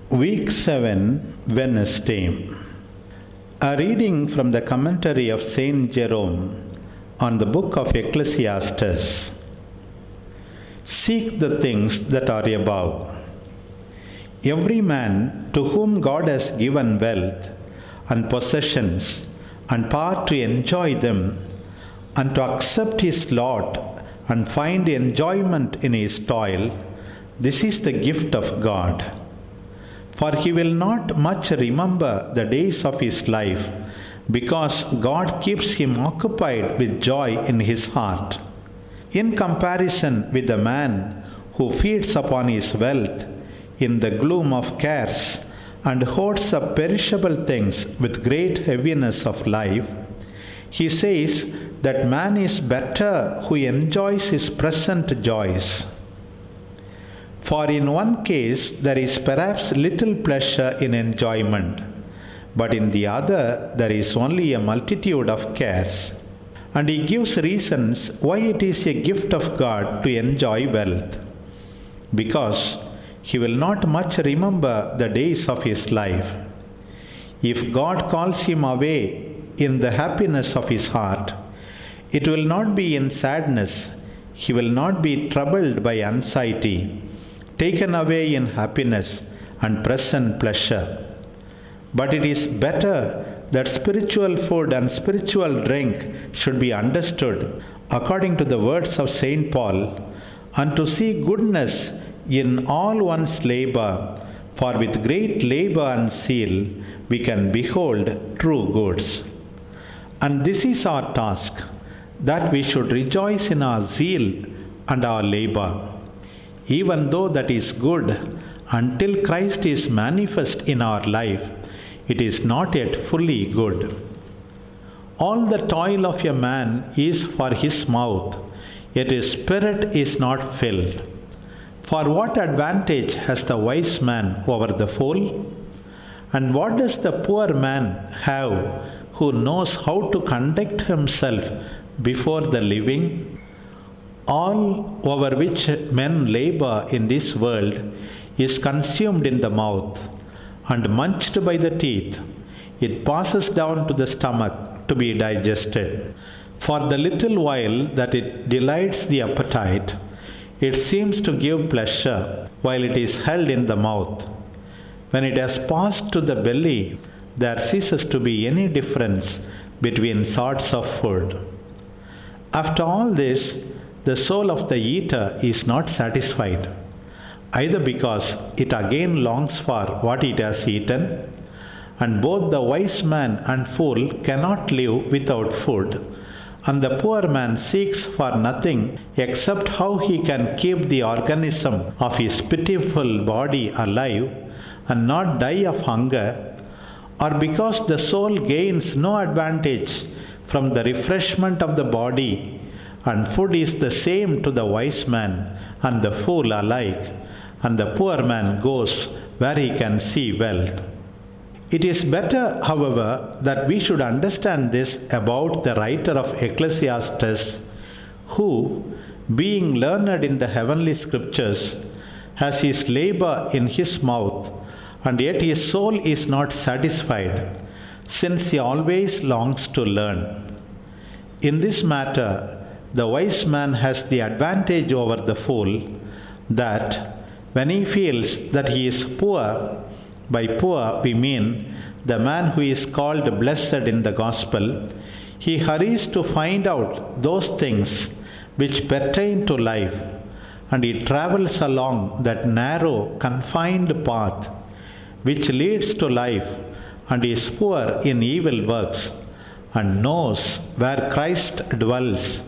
Week 7, Wednesday. A reading from the commentary of Saint Jerome on the book of Ecclesiastes. Seek the things that are above. Every man to whom God has given wealth and possessions and power to enjoy them and to accept his lot and find enjoyment in his toil, this is the gift of God. For he will not much remember the days of his life, because God keeps him occupied with joy in his heart. In comparison with the man who feeds upon his wealth in the gloom of cares and hoards up perishable things with great heaviness of life, he says that man is better who enjoys his present joys. For in one case there is perhaps little pleasure in enjoyment, but in the other there is only a multitude of cares. And he gives reasons why it is a gift of God to enjoy wealth. Because he will not much remember the days of his life. If God calls him away in the happiness of his heart, it will not be in sadness, he will not be troubled by anxiety, taken away in happiness and present pleasure. But it is better that spiritual food and spiritual drink should be understood according to the words of St. Paul, and to see goodness in all one's labor, for with great labor and zeal we can behold true goods. And this is our task, that we should rejoice in our zeal and our labor, even though that is good. Until Christ is manifest in our life, it is not yet fully good. All the toil of a man is for his mouth, yet his spirit is not filled. For what advantage has the wise man over the fool? And what does the poor man have who knows how to conduct himself before the living? All over which men labor in this world is consumed in the mouth and munched by the teeth. It passes down to the stomach to be digested. For the little while that it delights the appetite, it seems to give pleasure while it is held in the mouth. When it has passed to the belly, there ceases to be any difference between sorts of food. After all this, the soul of the eater is not satisfied, either because it again longs for what it has eaten, and both the wise man and fool cannot live without food, and the poor man seeks for nothing except how he can keep the organism of his pitiful body alive and not die of hunger, or because the soul gains no advantage from the refreshment of the body, and food is the same to the wise man and the fool alike, and the poor man goes where he can see wealth. It is better, however, that we should understand this about the writer of Ecclesiastes, who, being learned in the heavenly scriptures, has his labor in his mouth, and yet his soul is not satisfied, since he always longs to learn. In this matter, the wise man has the advantage over the fool, that when he feels that he is poor, by poor we mean the man who is called blessed in the gospel, he hurries to find out those things which pertain to life, and he travels along that narrow, confined path which leads to life, and is poor in evil works, and knows where Christ dwells